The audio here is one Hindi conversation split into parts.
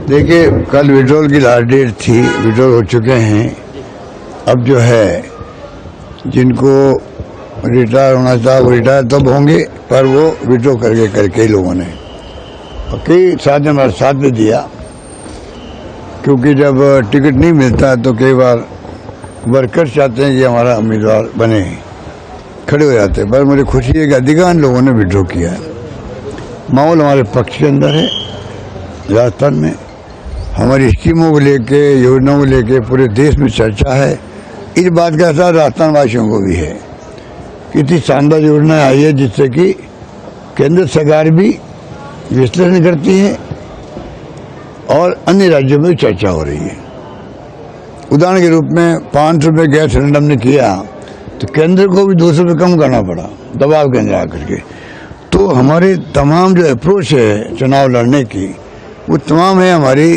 देखिए, कल विड्रॉल की लास्ट डेट थी, विड्रॉल हो चुके हैं। अब जो है जिनको रिटायर होना चाहे वो रिटायर तब होंगे, पर वो विड्रॉ करके कई लोगों ने और कई साथ ने हमारा साथ भी दिया, क्योंकि जब टिकट नहीं मिलता तो कई बार वर्कर्स चाहते हैं कि हमारा उम्मीदवार बने, खड़े हो जाते हैं। पर मुझे खुशी है कि अधिकांश लोगों ने विड्रॉ किया है। माहौल हमारे पक्ष के अंदर है। राजस्थान में हमारी स्कीमों को लेके, योजनाओं को लेके पूरे देश में चर्चा है। इस बात का असर राजस्थान वासियों को भी है कि इतनी शानदार योजना आई है जिससे कि केंद्र सरकार भी विश्लेषण करती है और अन्य राज्यों में चर्चा हो रही है। उदाहरण के रूप में 500 रुपये गैस सिलेंडर ने किया तो केंद्र को भी 200 रुपये कम करना पड़ा दबाव के अंदर आकर के। तो हमारे तमाम जो अप्रोच है चुनाव लड़ने की, वो तमाम है हमारी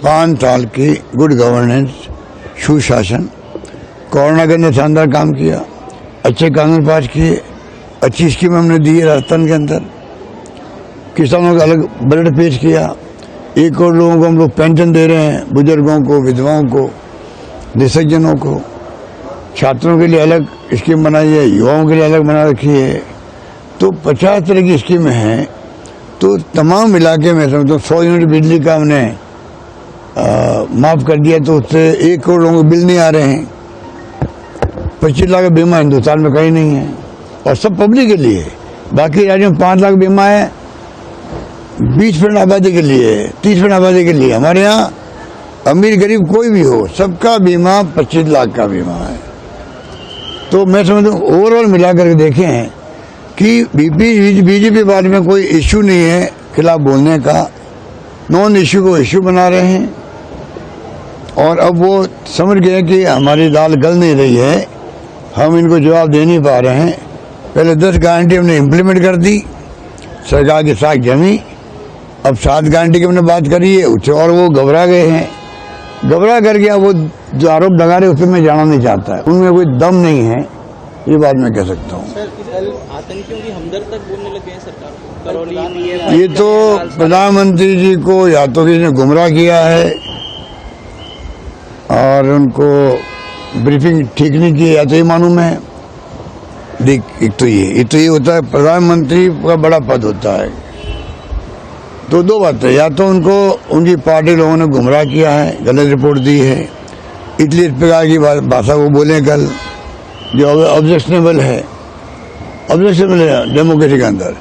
5 साल की गुड गवर्नेंस, सुशासन। कोरोना के अंदर शानदार काम किया, अच्छे कानून पास किए, अच्छी स्कीम हमने दी है राजस्थान के अंदर। किसानों का अलग बजट पेश किया, 1 करोड़ लोगों को हम लोग पेंशन दे रहे हैं, बुजुर्गों को, विधवाओं को, निसज्जनों को। छात्रों के लिए अलग स्कीम बनाई है, युवाओं के लिए अलग बना रखी है। तो 50 तरह की स्कीमें हैं। तो तमाम इलाके में समझो 100 यूनिट बिजली का हमने माफ़ कर दिया, तो उससे 1 करोड़ लोगों को बिल नहीं आ रहे हैं। 25 लाख का बीमा हिंदुस्तान में कहीं नहीं है और सब पब्लिक के लिए। बाकी राज्यों में 5 लाख बीमा है 20% आबादी के लिए, 30% आबादी के लिए। हमारे यहाँ अमीर गरीब कोई भी हो, सबका बीमा 25 लाख का बीमा है। तो मैं समझता हूँ ओवरऑल मिला करके देखें कि बीजेपी बारे में कोई इश्यू नहीं है खिलाफ बोलने का। नॉन इश्यू को इश्यू बना रहे हैं और अब वो समझ गए कि हमारी दाल गल नहीं रही है, हम इनको जवाब दे नहीं पा रहे हैं। पहले 10 गारंटी हमने इम्प्लीमेंट कर दी, सरकार की साख जमी। अब 7 गारंटी की हमने बात करी है, उससे और वो घबरा गए हैं। घबरा कर गया, वो जो आरोप लगा रहे उस पर मैं जाना नहीं चाहता है, उनमें कोई दम नहीं है, ये बात मैं कह सकता हूँ। आतंकियों की हमदर्द तक बोलने लगे हैं सरकार। ये तो प्रधानमंत्री जी को या तो किसी ने गुमराह किया है और उनको ब्रीफिंग ठीक नहीं की, या तो ये मालूम है। देख, एक तो ये होता है, प्रधानमंत्री का बड़ा पद होता है। तो 2 बातें, या तो उनको उनकी पार्टी लोगों ने गुमराह किया है, गलत रिपोर्ट दी है, इसलिए इस प्रकार की भाषा को बोले कल, जो ऑब्जेक्शनेबल है डेमोक्रेसी के अंदर।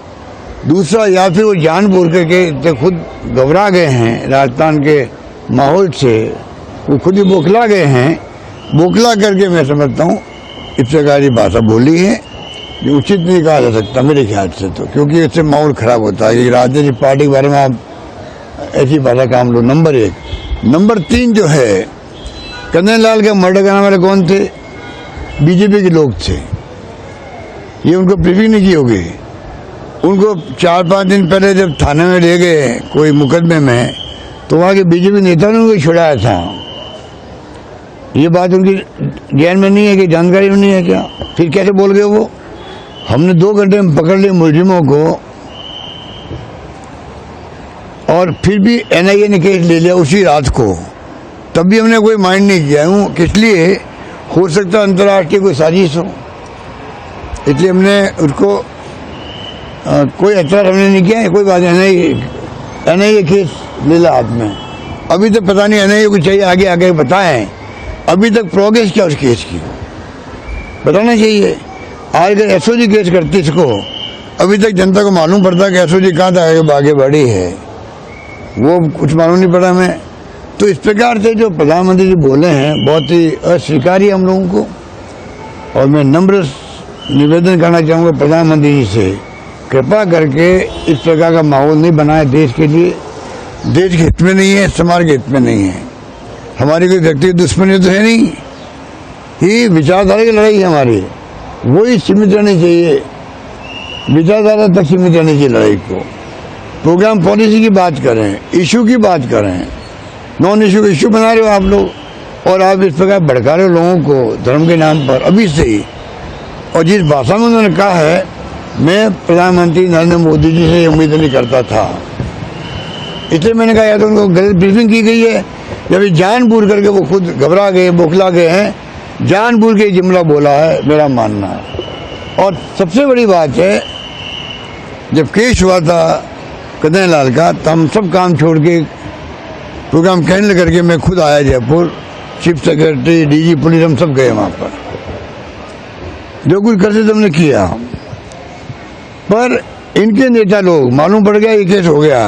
दूसरा, या फिर वो जानबूझ करके खुद घबरा गए हैं राजस्थान के माहौल से, वो खुद ही बौखला गए हैं। बौखला करके मैं समझता हूँ इस प्रकार की भाषा बोली है, जो उचित नहीं कहा जा सकता मेरे ख्याल से। तो क्योंकि इससे माहौल खराब होता है कि राजनीतिक पार्टी के बारे में आप ऐसी भाषा का हम लोग। नंबर 1। नंबर 3 जो है, कन्हैयालाल का मर्डर करने वाले कौन थे? बीजेपी के लोग थे। ये उनको ब्रीफिंग नहीं की होगी। उनको 4-5 दिन पहले जब थाने में ले गए कोई मुकदमे में, तो वहाँ के बीजेपी नेता ने उनको छुड़ाया था। ये बात उनकी ज्ञान में नहीं है कि जानकारी में नहीं है क्या? फिर कैसे बोल गए वो? हमने 2 घंटे में पकड़ लिए मुलजिमों को और फिर भी एनआईए ने केस ले लिया उसी रात को। तब भी हमने कोई माइंड नहीं किया हूँ, किस लिए? हो सकता है अंतर्राष्ट्रीय कोई साजिश हो, इसलिए हमने उसको कोई एतराज हमने नहीं किया है। कोई बात एनआईए केस ले लिया हाथ में। अभी तक पता नहीं एनआईए को चाहिए आगे बताएं, अभी तक प्रोग्रेस क्या उस केस की बताना चाहिए। आज अगर एसओजी केस करती इसको, अभी तक जनता को मालूम पड़ता कि एसओजी कहाँ तक आगे बढ़ी है, वो कुछ मालूम नहीं पड़ा हमें। तो इस प्रकार से जो प्रधानमंत्री जी बोले हैं बहुत ही अस्वीकार्य हम लोगों को। और मैं नम्र निवेदन करना चाहूँगा प्रधानमंत्री जी से, कृपा करके इस प्रकार का माहौल नहीं बनाए देश के लिए। देश के हित में नहीं है, समाज के हित में नहीं है। हमारी कोई व्यक्तिगत दुश्मनी तो है नहीं, ये विचारधारा की लड़ाई है हमारी, वही सीमित रहनी चाहिए, विचारधारा तक सीमित रहनी चाहिए लड़ाई को। प्रोग्राम पॉलिसी की बात करें, इशू की बात करें, नॉन इशू बना रहे हो आप लोग, और आप इस प्रकार भड़का रहे हो लोगों को धर्म के नाम पर अभी से ही। और जिस भाषा में उन्होंने कहा है, मैं प्रधानमंत्री नरेंद्र मोदी जी से उम्मीद नहीं करता था इसलिए मैंने कहा या तो उनको गलत ब्रीफिंग की गई है या फिर जानबूझ करके वो खुद घबरा गए, बौखला गए हैं, जानबूझ के जुमला बोला है, मेरा मानना है। और सबसे बड़ी बात है, जब केस हुआ था कन्हैया लाल का, तो हम सब काम छोड़ के प्रोग्राम कैंसिल करके मैं खुद आया Jaipur, chief secretary, DG police, हम सब गए वहाँ पर। जो कुछ करते थे हमने किया, पर इनके नेता लोग मालूम पड़ गया ये केस हो गया,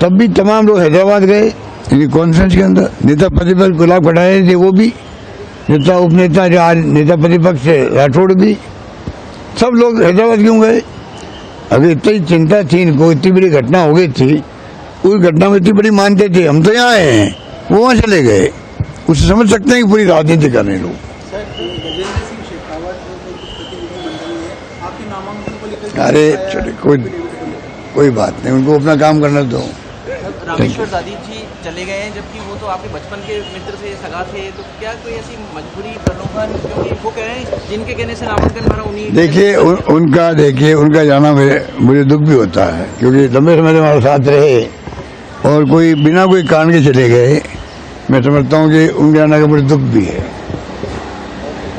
तब भी तमाम लोग हैदराबाद गए इनकी कॉन्फ्रेंस के अंदर। नेता प्रतिपक्ष गुलाब खटारे थे, वो भी नेता उपनेता जो आज नेता प्रतिपक्ष से राठौड़ भी, सब लोग हैदराबाद क्यों गए? अगर इतनी चिंता थी इनको, इतनी बड़ी घटना हो गई थी, उस घटना में इतनी बड़ी मानते थे, हम तो यहाँ आए हैं, वो वहाँ चले गए। उससे समझ सकते हैं कि पूरी राजनीति कर रहे लोग। अरे चले, कोई बात नहीं, उनको अपना काम करना दो। रामेश्वर दादी जी चले गए हैं, जबकि वो तो आपके बचपन के मित्र से सगा थे, तो क्या कोई ऐसी मजबूरी, प्रलोभन, क्योंकि वो कह रहे हैं जिनके कहने से नामांकन भरा उन्हीं। देखिए उनका जाना मुझे दुख भी होता है, क्योंकि लंबे समय से हमारे साथ रहे और कोई बिना कोई कारण के चले गए। मैं समझता हूँ कि उनके जाने का मुझे दुख भी है।